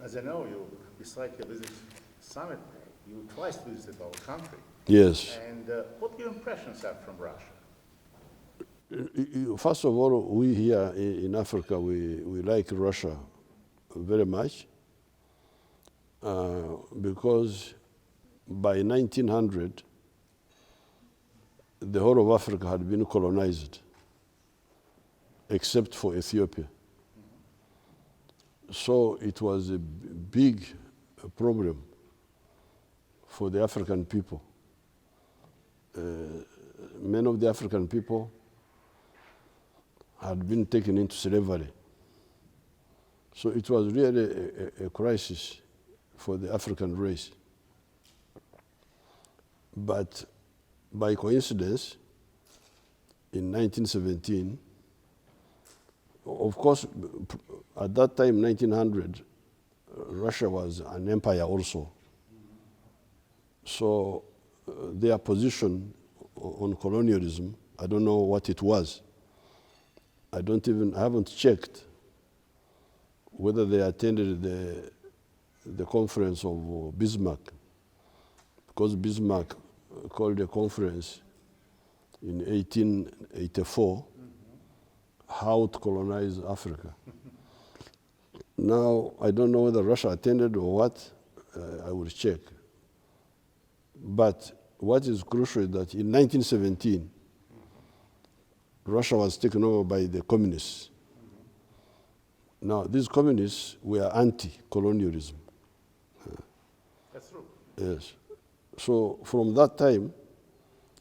as I know you, besides your visit summit, you twice visited our country. Yes. And what your impressions are from Russia? First of all, we here in Africa, we like Russia very much because by 1900, the whole of Africa had been colonized, except for Ethiopia. So it was a big problem for the African people. Many of the African people had been taken into slavery. So it was really a crisis for the African race. But by coincidence, in 1917, of course, at that time, 1900, Russia was an empire also. So their position on colonialism, I don't know what it was. I haven't checked whether they attended the conference of Bismarck, because Bismarck called a conference in 1884, how to colonize Africa. Now, I don't know whether Russia attended or what, I will check. But what is crucial is that in 1917, Russia was taken over by the communists. Now, these communists were anti-colonialism. That's true. Yes. So from that time,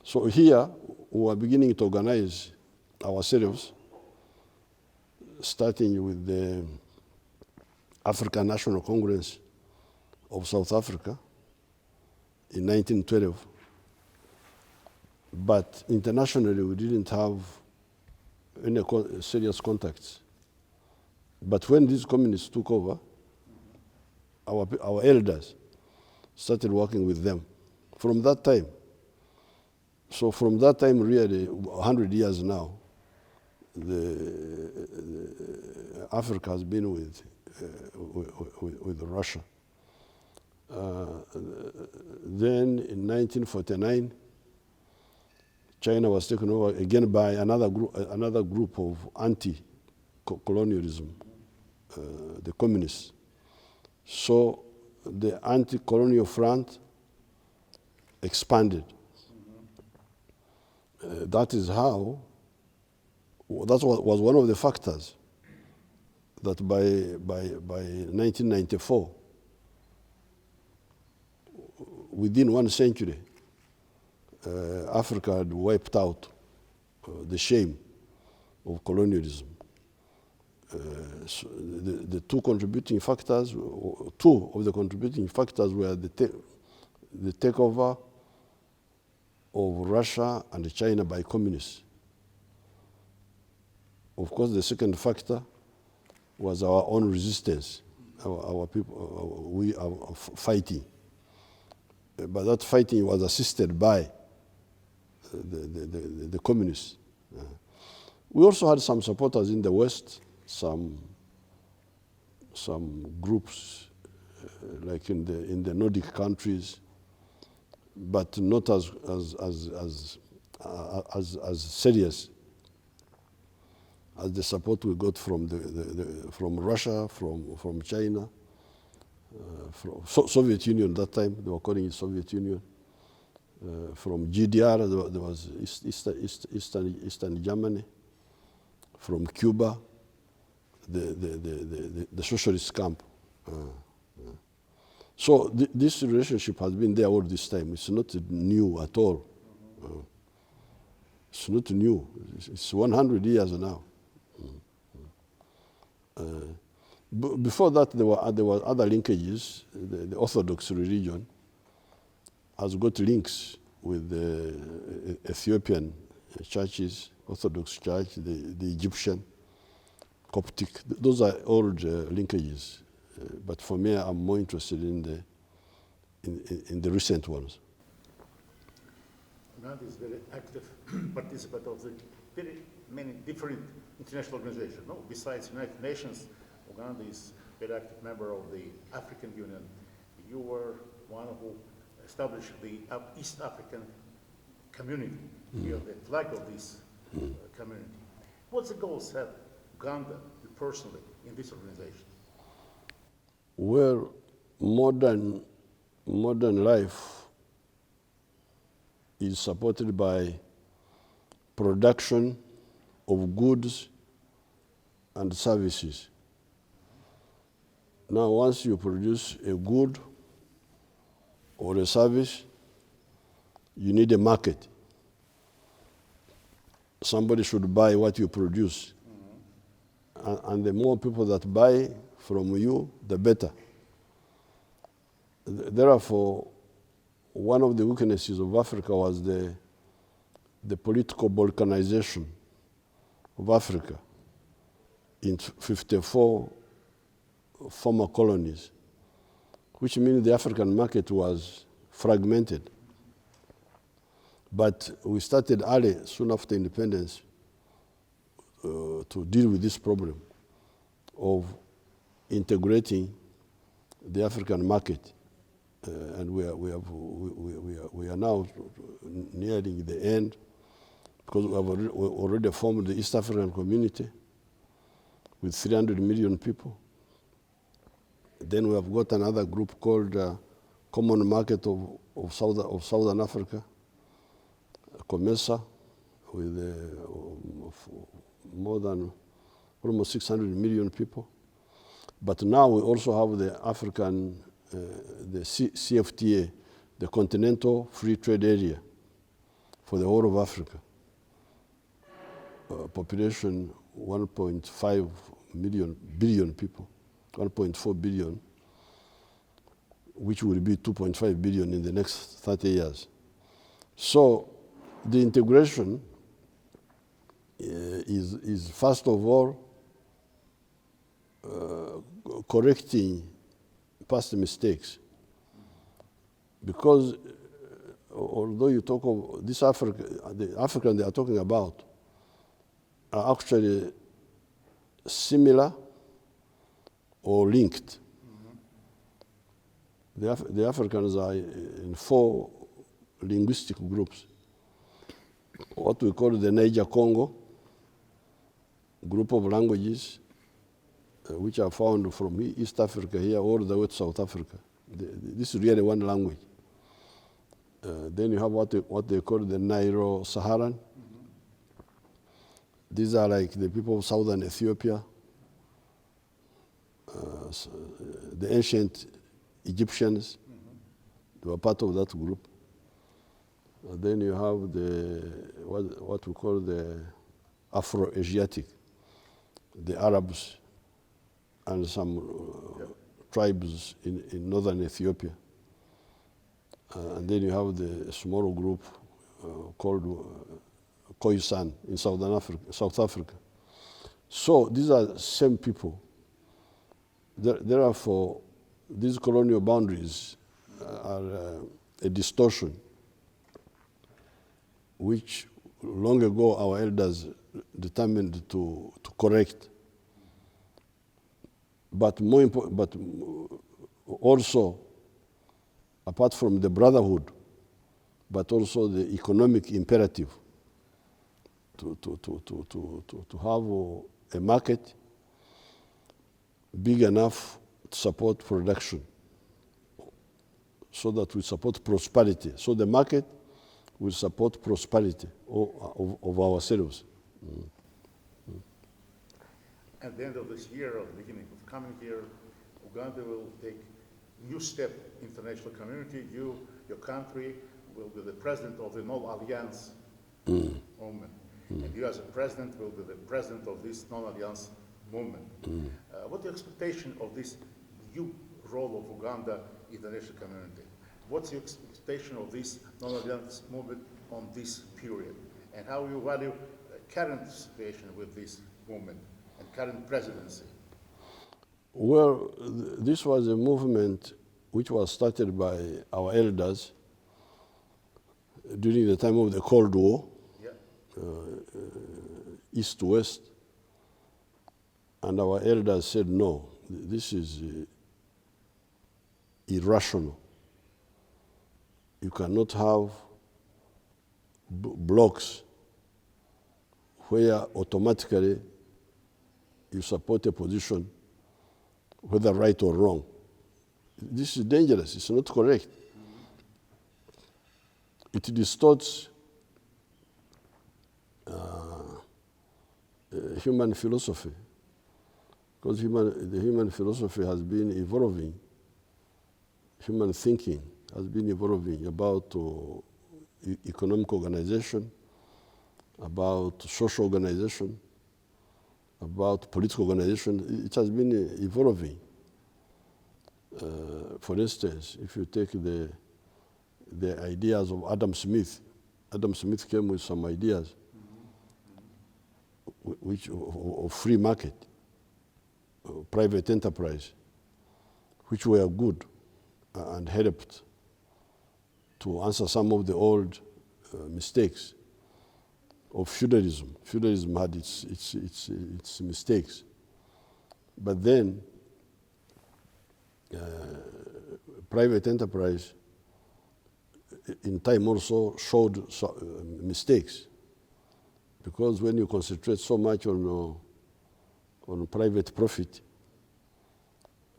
so here we were beginning to organize ourselves, starting with the African National Congress of South Africa in 1912. But internationally, we didn't have any serious contacts. But when these communists took over, our elders started working with them from that time. So from that time, really, 100 years now, Africa has been with Russia. Then in 1949, China was taken over again by another group of anti-colonialism, the communists. So the anti-colonial front expanded. That was one of the factors that by 1994, within 1 century, Africa had wiped out the shame of colonialism. So the two of the contributing factors were the takeover of Russia and China by communists. Of course, the second factor was our own resistance, our people, we are fighting. But that fighting was assisted by the communists. We also had some supporters in the West, some groups like in the Nordic countries, but not as serious as the support we got from from Russia, from China, from Soviet Union that time. They were calling it Soviet Union. From GDR, there was Eastern Germany. From Cuba, the socialist camp. So this relationship has been there all this time. It's not new at all. It's not new. It's 100 years now. Before that, there were other linkages. The Orthodox religion has got links with the Ethiopian churches, Orthodox Church, the Egyptian, Coptic. Those are old linkages. But for me, I'm more interested in the recent ones. Uganda is very active participant of the very many different international organizations. No? Besides United Nations, Uganda is very active member of the African Union. You were one who established the East African community. You are the flag of this community. What's the goals have Uganda, you personally, in this organization? Well, modern life is supported by production of goods and services. Now, once you produce a good or a service, you need a market. Somebody should buy what you produce. And the more people that buy from you, the better. Therefore, one of the weaknesses of Africa was the political balkanization of Africa in 54 former colonies, which means the African market was fragmented. But we started early, soon after independence, to deal with this problem of integrating the African market. And we are now nearing the end, because we have already formed the East African community with 300 million people. Then we have got another group called Common Market of Southern Africa, COMESA, with more than almost 600 million people. But now we also have the African, the CFTA, the Continental Free Trade Area for the whole of Africa. Population 1.5 billion people, 1.4 billion, which will be 2.5 billion in the next 30 years. So the integration is first of all correcting past mistakes. Because although you talk of this Africa, the African they are talking about are actually similar or linked. The Africans are in 4 linguistic groups. What we call the Niger-Congo group of languages, which are found from East Africa here all the way to South Africa. This is really one language. Then you have what they call the Nilo-Saharan. These are like the people of southern Ethiopia, the ancient Egyptians. They were part of that group. Then you have what we call the Afro-Asiatic, the Arabs and some tribes in northern Ethiopia. And then you have the smaller group called Khoisan in South Africa. So these are the same people. Therefore, these colonial boundaries are a distortion which long ago our elders determined to correct. But also, apart from the brotherhood, but also the economic imperative to have a market big enough to support production, so that we support prosperity. So the market will support prosperity of ourselves. At the end of this year, or the beginning of the coming year, Uganda will take a new step in the international community. You, your country, will be the president of the NonAllance Movement. And you as a president will be the president of this NonAllance Movement. What's the expectation of this new role of Uganda in the international community? What's your expectation of this NonAllance Movement on this period? And how you value the current situation with this movement and current presidency? Well, this was a movement which was started by our elders during the time of the Cold War, East to West. And our elders said, no, this is irrational. You cannot have blocks where automatically you support a position, whether right or wrong. This is dangerous. It's not correct. It distorts human philosophy, because the human philosophy has been evolving. Human thinking has been evolving about economic organization, about social organization, about political organization. It has been evolving. For instance, if you take the ideas of Adam Smith came with some ideas of free market, private enterprise, which were good and helped to answer some of the old mistakes of feudalism. Feudalism had its mistakes. But then private enterprise in time also showed mistakes, because when you concentrate so much on private profit,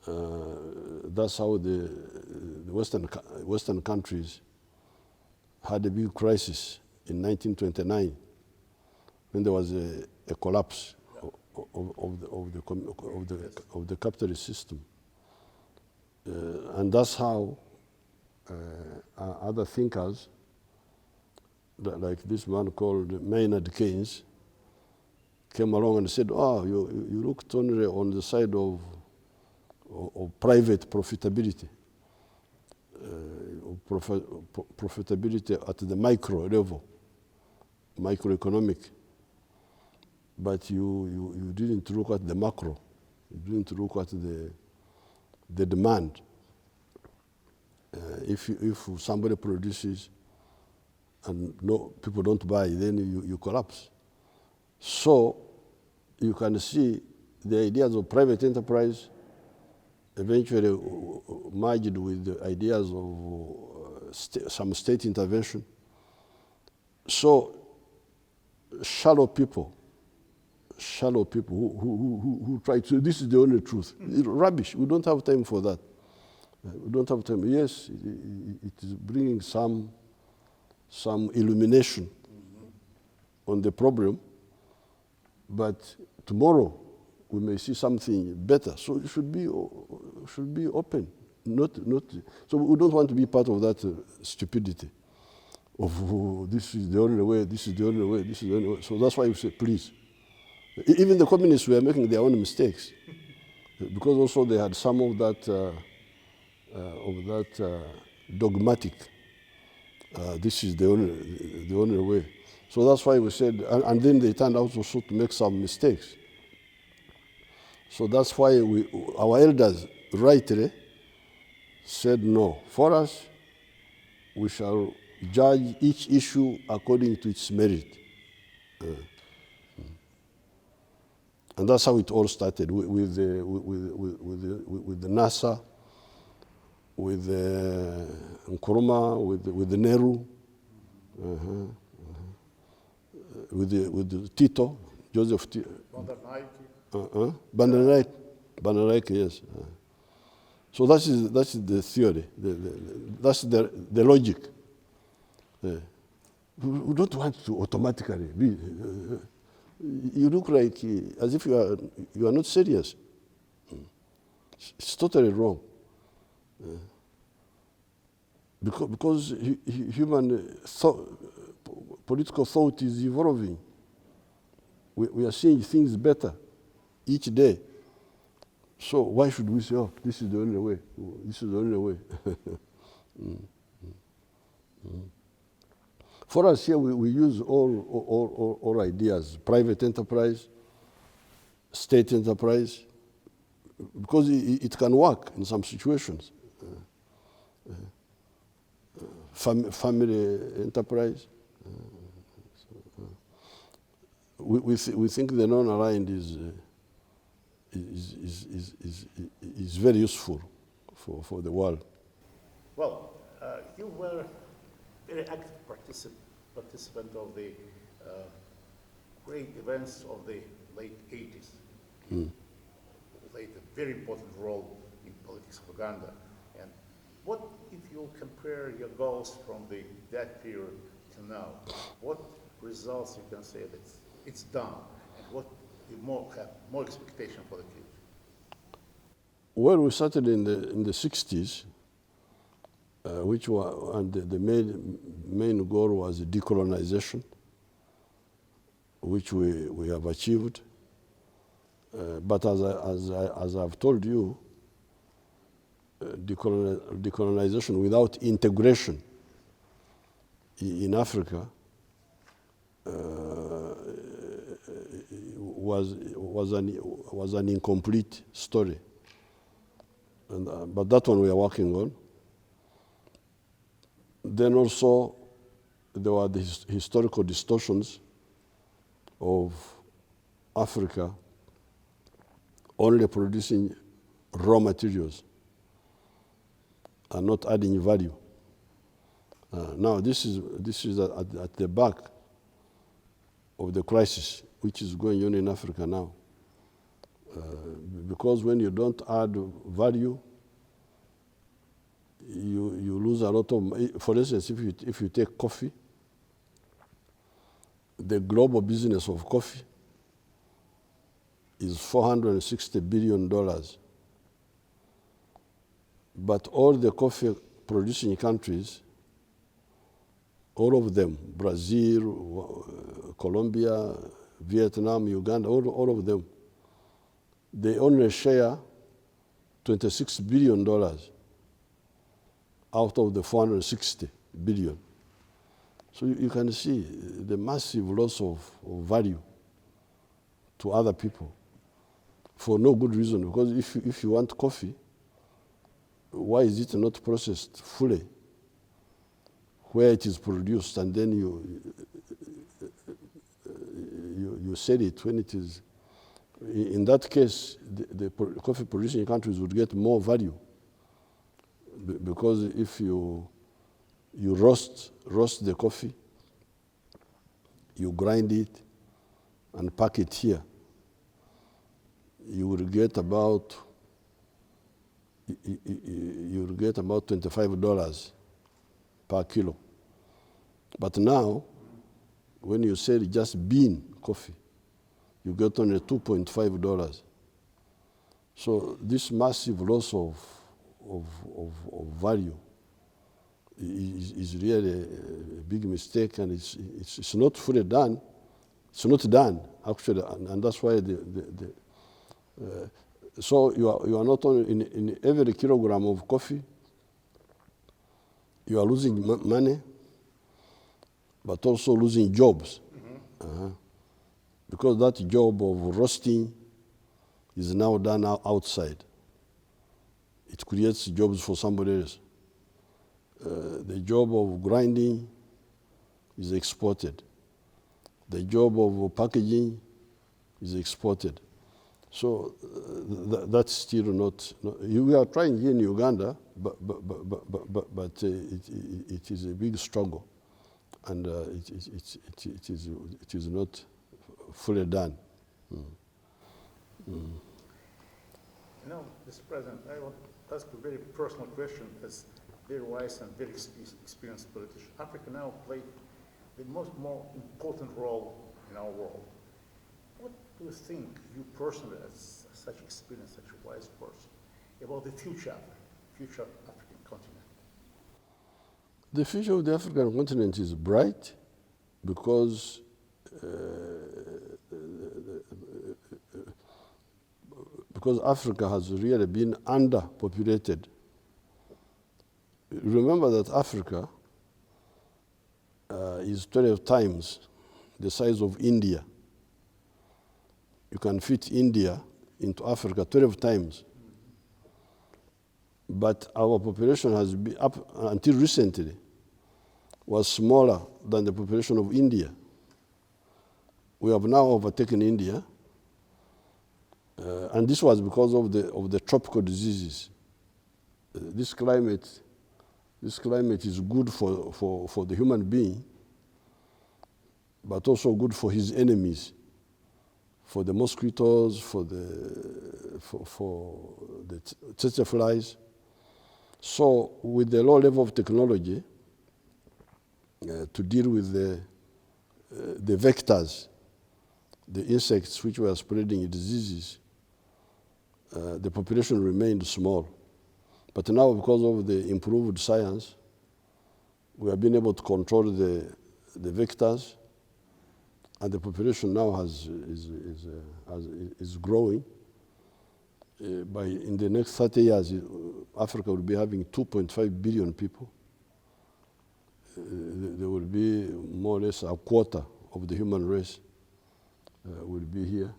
that's how the Western countries had a big crisis in 1929, when there was a collapse of the capitalist system. And that's how other thinkers, like this man called Maynard Keynes, came along and said, you looked only on the side of private profitability, profitability at the micro level, microeconomic, but you didn't look at the macro. You didn't look at the demand. If somebody produces and people don't buy, then you collapse. So you can see the ideas of private enterprise eventually merged with the ideas of some state intervention. So shallow people who try to, this is the only truth. Rubbish. We don't have time for that. We don't have time. Yes, it is bringing some illumination on the problem, but tomorrow we may see something better. So it should be open. Not. So we don't want to be part of that stupidity of this is the only way. This is the only way. This is the only way. So that's why we say, please. Even the communists were making their own mistakes, because also they had some of that dogmatic. This is the only way. So that's why we said, and then they turned out also to make some mistakes. So that's why our elders rightly said no. For us, we shall judge each issue according to its merit. And that's how it all started with the NASA, with Nkrumah, with the Nehru, with the Tito, Joseph Tito. Bandaranaike, yes. So that's the theory. That's the logic. We don't want to automatically be. You look like as if you are not serious. It's totally wrong. Because human political thought is evolving. We are seeing things better each day. So why should we say, this is the only way? This is the only way. For us here, we use all ideas, private enterprise, state enterprise, because it can work in some situations. Family enterprise. We think the non-aligned is very useful for the world. Well, you were a very active participant of the great events of the late 80s. You played a very important role in politics of Uganda. And what, if you compare your goals from that period to now, what results you can say that it's done, and what you have more expectation for the future? Well, we started in the 60s, which were, and the main goal was decolonization, which we have achieved. But as I've told you, decolonization without integration in Africa was an incomplete story. But that one we are working on. Then also there were the historical distortions of Africa only producing raw materials and not adding value. Now this is at the back of the crisis which is going on in Africa now. Because when you don't add value, you lose a lot of. For instance, if you take coffee, the global business of coffee is $460 billion. But all the coffee producing countries, all of them, Brazil, Colombia, Vietnam, Uganda, all of them, they only share $26 billion out of the 460 billion. So you can see the massive loss of value to other people for no good reason. Because if you want coffee, why is it not processed fully where it is produced, and then you sell it when it is? In that case, the coffee producing countries would get more value, because if you roast the coffee, you grind it and pack it here, you will get about $25 per kilo. But now, when you sell just bean coffee, you get only $2.5. So this massive loss of value is really a big mistake, and it's not fully done. It's not done actually, and that's why so you are not only in every kilogram of coffee, you are losing money, but also losing jobs. Because that job of roasting is now done outside. It creates jobs for somebody else. The job of grinding is exported. The job of packaging is exported. So that's still not. We are trying here in Uganda, but it is a big struggle, and it is not fully done. You know, Mr. President, I want to ask a very personal question as very wise and very experienced politician. Africa now plays the more important role in our world. What do you think, you personally, as such experienced, such a wise person, about the future African continent? The future of the African continent is bright because Africa has really been underpopulated. Remember that Africa is 12 times the size of India. You can fit India into Africa 12 times. But our population has been, up until recently, was smaller than the population of India. We have now overtaken India. And this was because of the tropical diseases. This climate is good for the human being, but also good for his enemies, for the mosquitoes, for the tsetse flies. So with the low level of technology to deal with the vectors, the insects which were spreading diseases, the population remained small. But now, because of the improved science, we have been able to control the vectors, and the population now is growing. In the next 30 years, Africa will be having 2.5 billion people. There will be more or less a quarter of the human race will be here.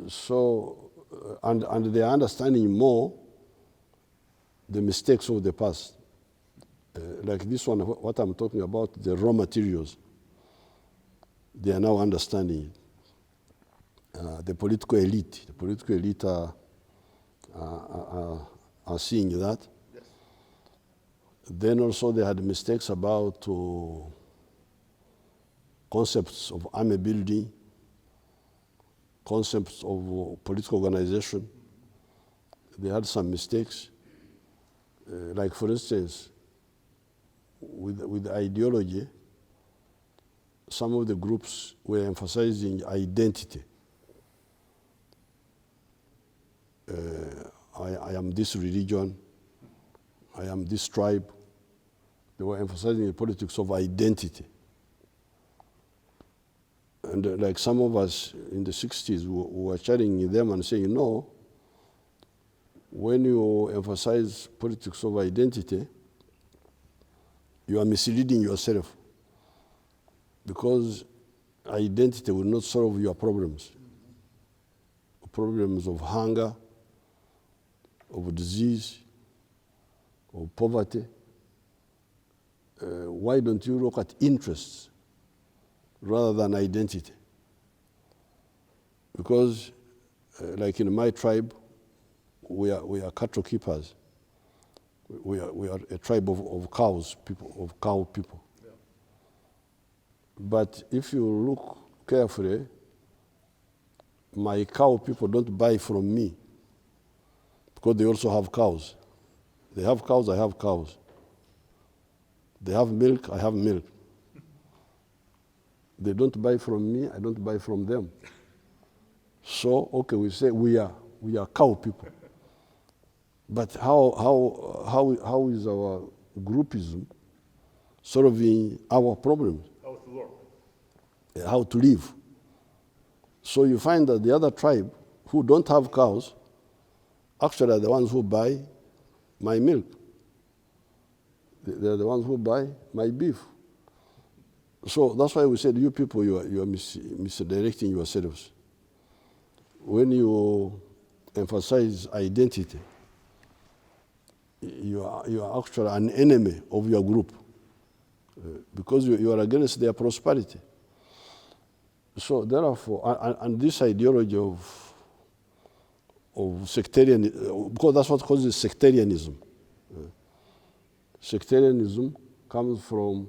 So, and they are understanding more the mistakes of the past. Like this one, what I'm talking about, the raw materials. They are now understanding it. The political elite are seeing that. Yes. Then also they had mistakes about concepts of army building, concepts of political organization. They had some mistakes. Like for instance, with ideology, some of the groups were emphasizing identity. I am this religion, I am this tribe. They were emphasizing the politics of identity. And like some of us in the 60s, we were challenging them and saying, no, when you emphasize politics of identity, you are misleading yourself, because identity will not solve your problems. Problems of hunger, of disease, of poverty. Why don't you look at interests rather than identity? Because like in my tribe, we are cattle keepers. We are a tribe of cow people. Yeah. But if you look carefully, my cow people don't buy from me, because they also have cows. They have cows, I have cows. They have milk, I have milk. They don't buy from me, I don't buy from them. So, okay, we say we are cow people. But how is our groupism solving our problems? How to work. How to live? So you find that the other tribe who don't have cows actually are the ones who buy my milk. They're the ones who buy my beef. So that's why we said, you people, you are misdirecting yourselves. When you emphasize identity, you are actually an enemy of your group, because you are against their prosperity. So therefore, and this ideology of sectarian, because that's what causes sectarianism. Sectarianism comes from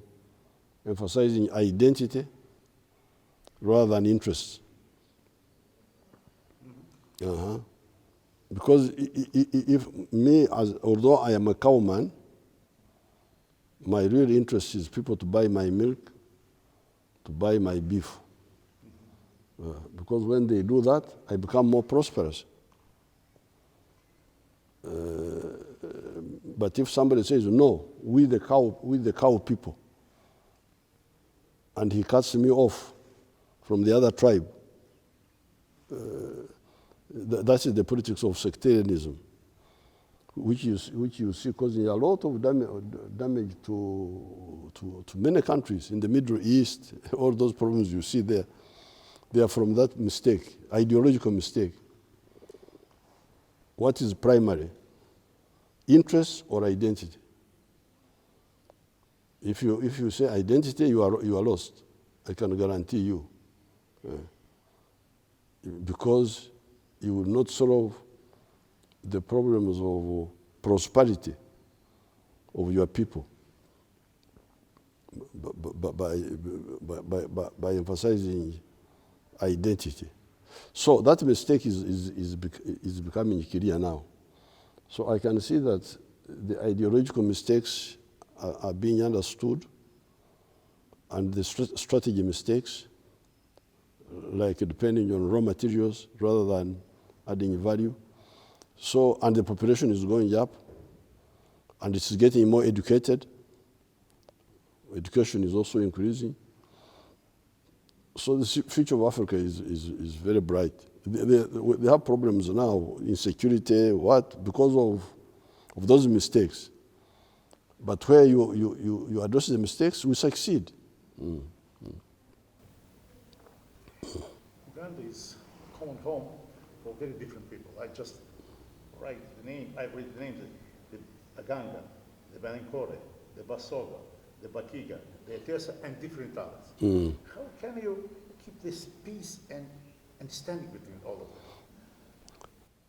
emphasizing identity rather than interests. Because if me, although I am a cowman, my real interest is people to buy my milk, to buy my beef. Because when they do that, I become more prosperous. But if somebody says, no, we the cow people, and he cuts me off from the other tribe, that is the politics of sectarianism, which you see causing a lot of damage to many countries in the Middle East. All those problems you see there, they are from that mistake, ideological mistake. What is primary? Interest or identity? If you say identity, you are lost. I can guarantee you, because you will not solve the problems of prosperity of your people by emphasizing identity. So that mistake is becoming clear now. So I can see that the ideological mistakes are being understood, and the strategy mistakes, like depending on raw materials rather than adding value. So, and the population is going up, and it's getting more educated. Education is also increasing. So the future of Africa is very bright. They have problems now, insecurity, because of those mistakes. But where you address the mistakes, we succeed. Uganda is a common home for very different people. I just read the names, the Aganga, the Baninkore, the Basoga, the Bakiga, the Etesa, and different others. How can you keep this peace and understanding between all of them?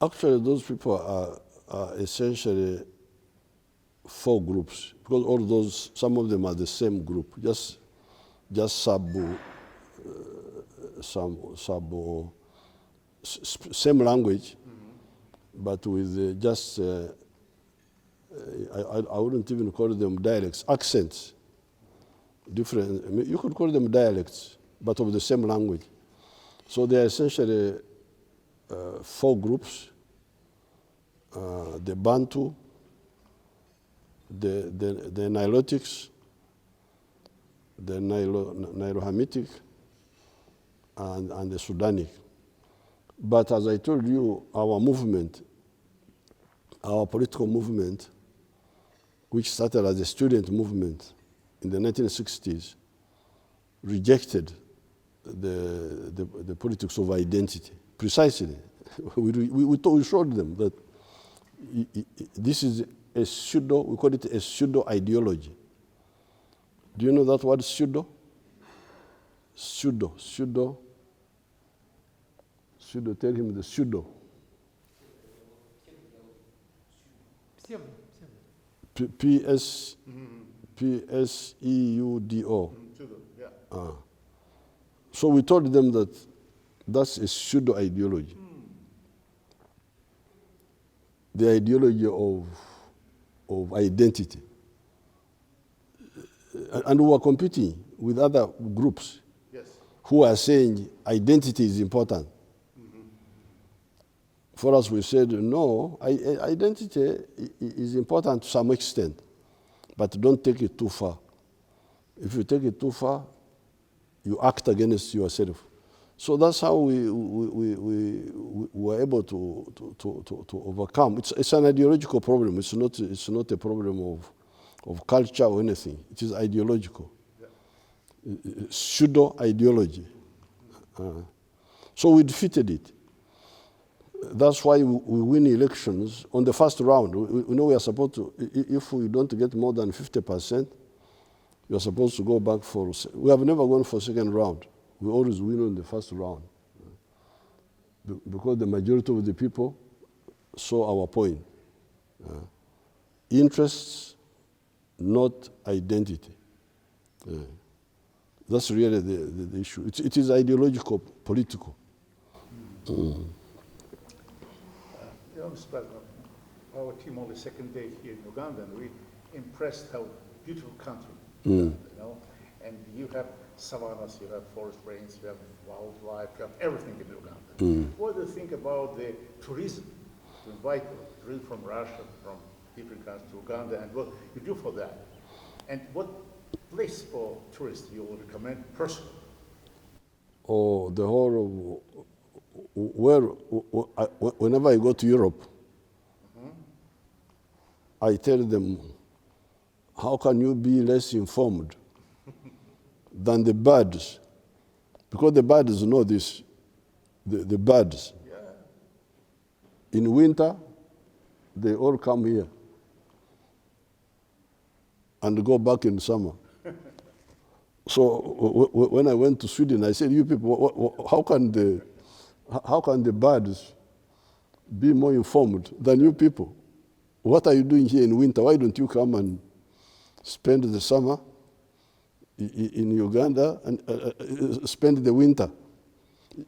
Actually, those people are essentially 4 groups, because some of them are the same group, just same language, but with I wouldn't even call them dialects, accents, different. I mean, you could call them dialects, but of the same language. So they are essentially 4 groups: the Bantu, the Nilotics, the Nilo-Hamitic, and the Sudanic. But as I told you, our movement, our political movement, which started as a student movement in the 1960s, rejected the politics of identity. Precisely. We showed them that this is we call it a pseudo ideology. Do you know that word pseudo? Pseudo, tell him the pseudo. P-S-E-U-D-O. Yeah. So we told them that that's a pseudo ideology. The ideology of identity. And we were competing with other groups who are saying identity is important. For us, we said, no, identity is important to some extent, but don't take it too far. If you take it too far, you act against yourself. So that's how we were able to overcome. It's an ideological problem. It's not a problem of culture or anything. It is ideological. Pseudo ideology. So we defeated it. That's why we win elections on the first round. We know we are supposed to, if we don't get more than 50%, we are supposed to go back for, we have never gone for second round. We always win on the first round. Because the majority of the people saw our point. Interests, not identity. That's really the issue. It is ideological, political. Mr. President, our team on the second day here in Uganda, and we impressed how beautiful country, you know, and you have savannas, you have forest ranges, you have wildlife, you have everything in Uganda. What do you think about the tourism, to invite tourism from Russia, from different countries to Uganda, and what you do for that? And what place for tourists you would recommend personally? Oh, the whole of, whenever I go to Europe, I tell them, how can you be less informed than the birds? Because the birds know this, the birds. Yeah. In winter, they all come here and go back in summer. So when I went to Sweden, I said, you people, how can the birds be more informed than you people. What are you doing here in winter? Why don't you come and spend the summer in Uganda and spend the winter,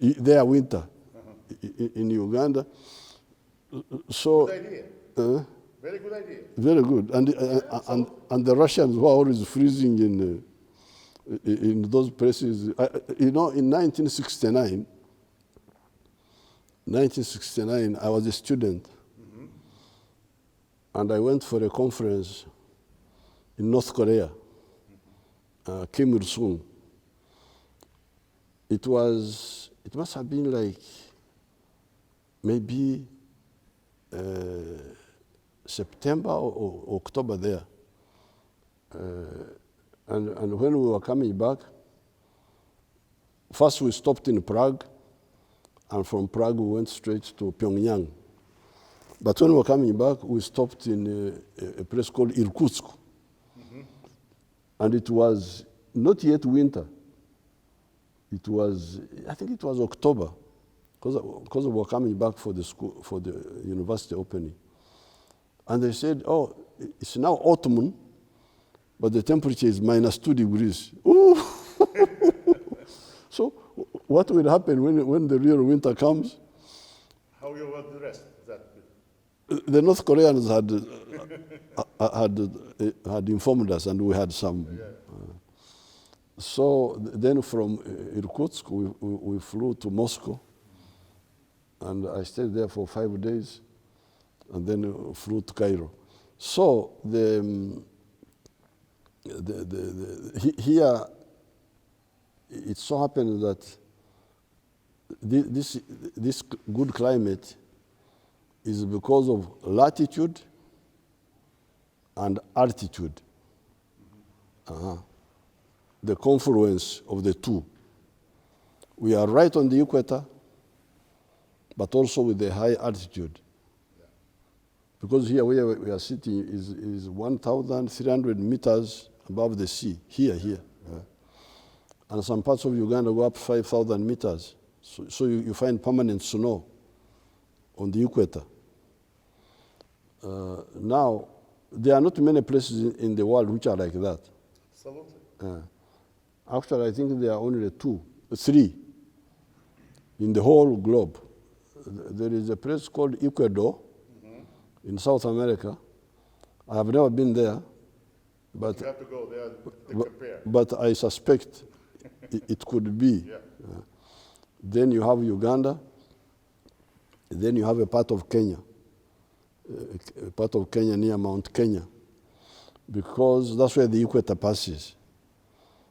their winter in Uganda? So, Good idea. Very good idea. Very good. And the Russians who are always freezing in those places. In 1969, I was a student, and I went for a conference in North Korea, Kim Il-sung. It must have been like maybe September or October there. And when we were coming back, first we stopped in Prague, and from Prague we went straight to Pyongyang. But when we were coming back, we stopped in a place called Irkutsk. And it was not yet winter. I think it was October, because we were coming back for the school, for the university opening. And they said, oh, it's now autumn, but the temperature is -2 degrees. Ooh. So what will happen when the real winter comes? How you were dressed? The North Koreans had informed us, and we had some. So then from Irkutsk, we flew to Moscow, and I stayed there for 5 days, and then flew to Cairo. So here, it so happened that this good climate is because of latitude and altitude. The confluence of the two. We are right on the equator, but also with a high altitude. Because here where we are sitting is 1,300 meters above the sea, here. And some parts of Uganda go up 5,000 meters. So you find permanent snow on the equator. Now, there are not many places in the world which are like that. Absolutely. Actually, I think there are only 3 in the whole globe. There is a place called Ecuador in South America. I have never been there, but you have to go there to compare. But I suspect it could be. Yeah. Then you have Uganda. Then you have a part of Kenya, near Mount Kenya, because that's where the equator passes.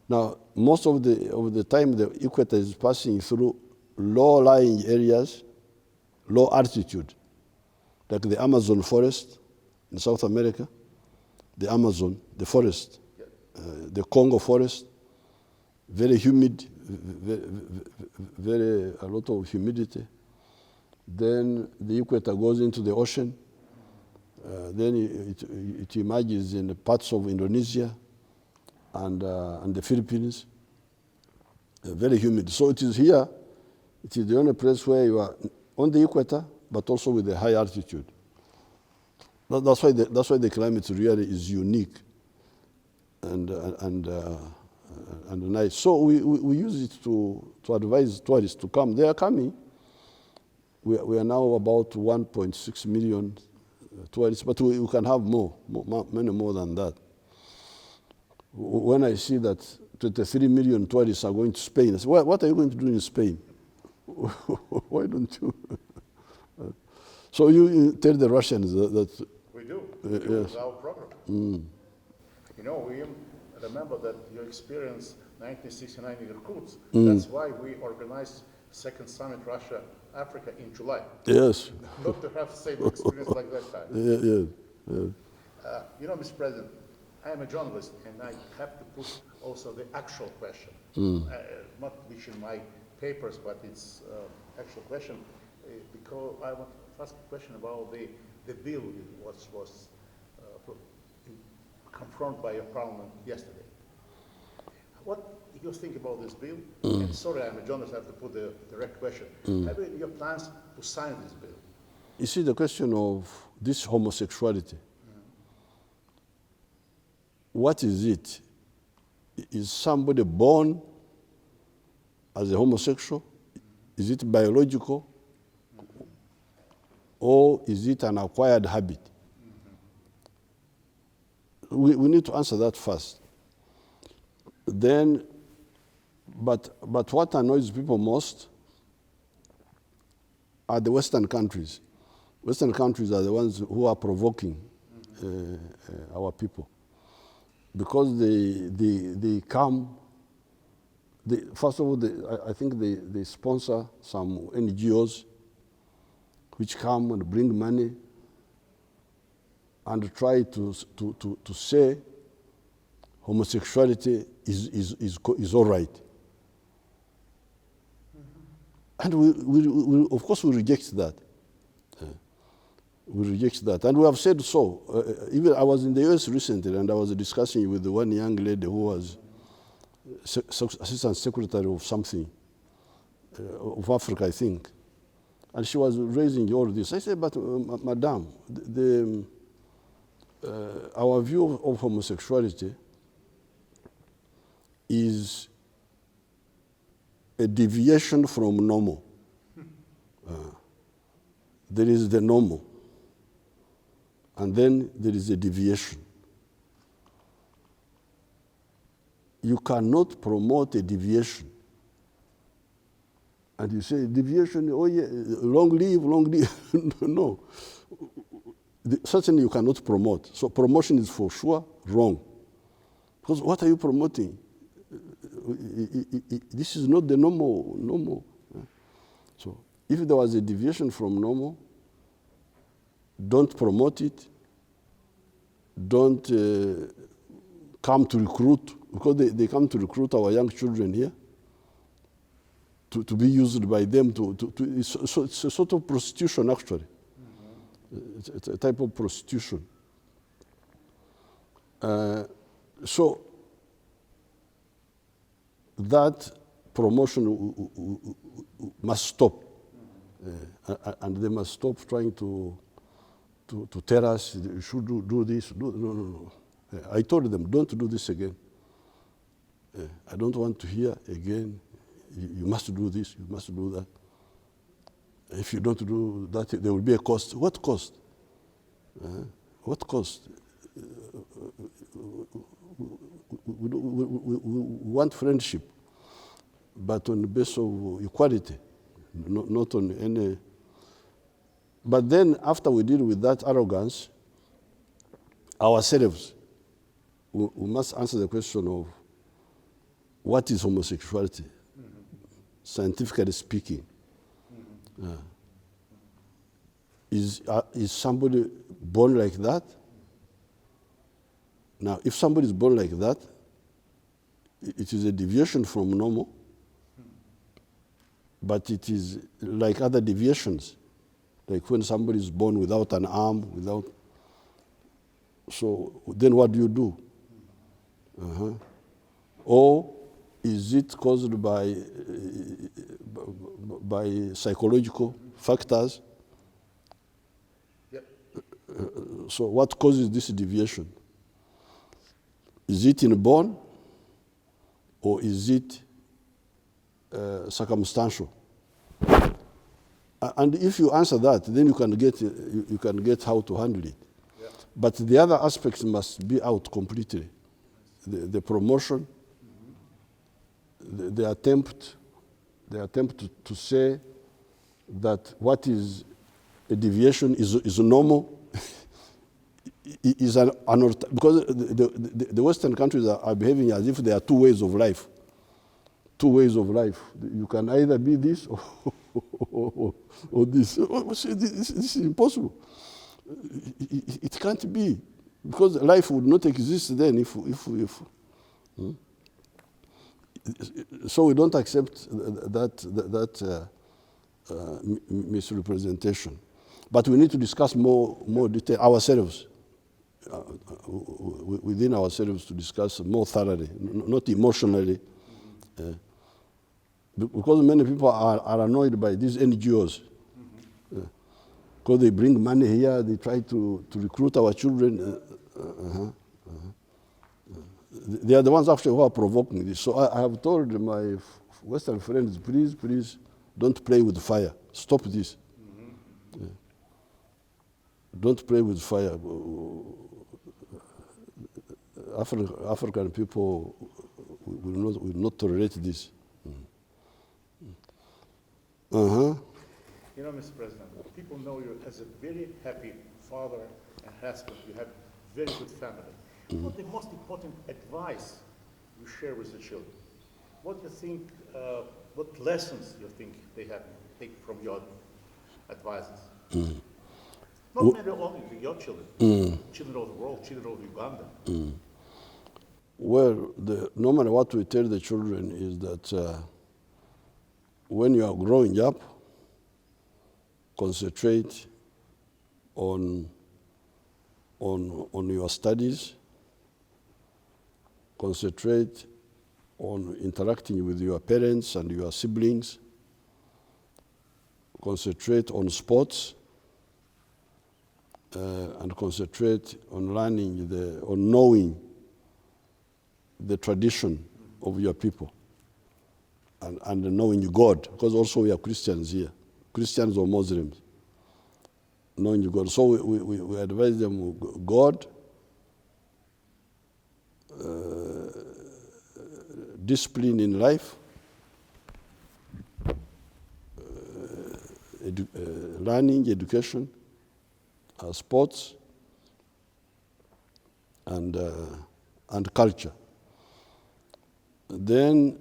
Now, most of the time, the equator is passing through low-lying areas, low altitude, like the Amazon forest in South America, the Amazon, the forest, the Congo forest, very humid, a lot of humidity. Then the equator goes into the ocean. Then it emerges in parts of Indonesia and the Philippines. Very humid. So it is here. It is the only place where you are on the equator, but also with a high altitude. That's why the climate really is unique and nice. So we use it to advise tourists to come. They are coming. We are now about 1.6 million tourists, but we can have many more than that. When I see that 23 million tourists are going to Spain, I say, what are you going to do in Spain? Why don't you? So you tell the Russians that... We do. Yes. It's our program. You know, William, remember that your experience 1969 in Irkutsk. That's why we organized second summit Russia-Africa in July. Yes. Not to have the same experience like that time. Yeah. You know, Mr. President, I am a journalist and I have to put also the actual question. Not which in my papers, but it's actual question because I want to ask a question about the bill that was confronted by your parliament yesterday. What do you think about this bill? And sorry, I'm a journalist, I have to put the direct question. Have you your plans to sign this bill? You see, the question of this homosexuality, what is it? Is somebody born as a homosexual? Is it biological? Or is it an acquired habit? We need to answer that first. Then, but what annoys people most are the Western countries. Western countries are the ones who are provoking our people. Because they come, first of all, I think they sponsor some NGOs which come and bring money and try to say homosexuality is all right. And we of course, we reject that. We reject that. And we have said so. Even I was in the US recently and I was discussing with the one young lady who was Assistant Secretary of something, of Africa, I think. And she was raising all this. I said, but Madam, our view of homosexuality is a deviation from normal. There is the normal, and then there is a deviation. You cannot promote a deviation. And you say, deviation, oh yeah, long live. No. Certainly you cannot promote. So promotion is for sure wrong. Because what are you promoting? This is not the normal. So if there was a deviation from normal, don't promote it. Don't come to recruit, because they come to recruit our young children here to be used by them. It's a sort of prostitution, actually. It's a type of prostitution. So that promotion must stop. And they must stop trying to tell us, you should do this. No. I told them, don't do this again. I don't want to hear again, you must do this, you must do that. If you don't do that, there will be a cost. What cost? What cost? We want friendship, but on the basis of equality, not on any. But then, after we deal with that arrogance, ourselves, we must answer the question of what is homosexuality, scientifically speaking. Is somebody born like that? Now, if somebody is born like that, it is a deviation from normal, but it is like other deviations, like when somebody is born without an arm, so then what do you do? Or is it caused by psychological factors? Yep. So what causes this deviation? Is it inborn, or is it circumstantial? And if you answer that, then you can get how to handle it. Yeah. But the other aspects must be out completely. The promotion, the attempt to say that what is a deviation is normal, is because the Western countries are behaving as if there are two ways of life. Two ways of life. You can either be this or this. This is impossible. It can't be, because life would not exist then if so we don't accept that misrepresentation. But we need to discuss more detail ourselves, within ourselves, to discuss more thoroughly, not emotionally. Because many people are annoyed by these NGOs. Because they bring money here, they try to recruit our children. They are the ones actually who are provoking this. So I have told my Western friends, please, don't play with fire. Stop this. Yeah. Don't play with fire. African people will not tolerate this. You know, Mr. President, people know you as a very happy father and husband. You have very good family. What the most important advice you share with the children? What you think, what lessons you think they have taken from your advices? Not maybe only to your children, children of the world, children of Uganda. Well, normally what we tell the children is that when you are growing up, concentrate on your studies, concentrate on interacting with your parents and your siblings, concentrate on sports, and concentrate on on knowing the tradition of your people and knowing God, because also we are Christians here, Christians or Muslims, knowing God. So we advise them God, discipline in life, learning, education, sports, and culture. Then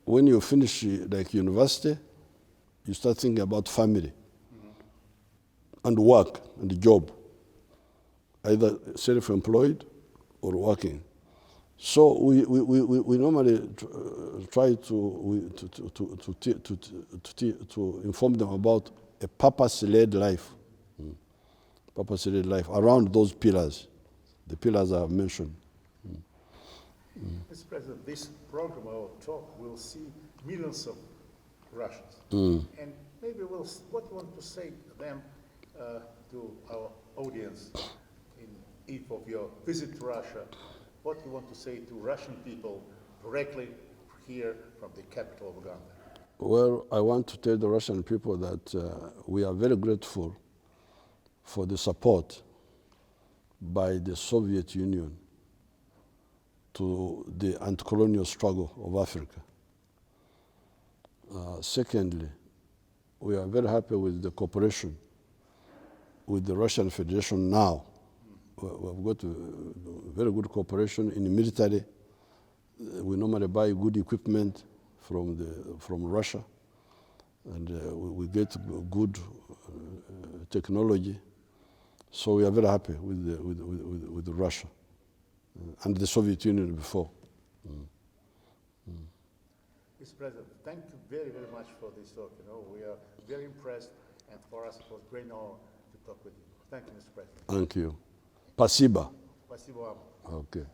when you finish like university, you start thinking about family and work and job, either self-employed or working. So we normally try to inform them about a purpose-led life, purpose-led life around those pillars, the pillars I have mentioned. Mr. President, this program, our talk, will see millions of Russians. And maybe what you want to say to them, to our audience in eve of your visit to Russia, what you want to say to Russian people directly here from the capital of Uganda? Well, I want to tell the Russian people that we are very grateful for the support by the Soviet Union to the anti-colonial struggle of Africa. Secondly, we are very happy with the cooperation with the Russian Federation now. We've got very good cooperation in the military. We normally buy good equipment from Russia, and we get good technology. So we are very happy with Russia and the Soviet Union before. Mr. President, thank you very, very much for this talk. You know, we are very impressed, and for us it was a great honor to talk with you. Thank you, Mr. President. Thank you. Спасибо. Спасибо вам. Okay.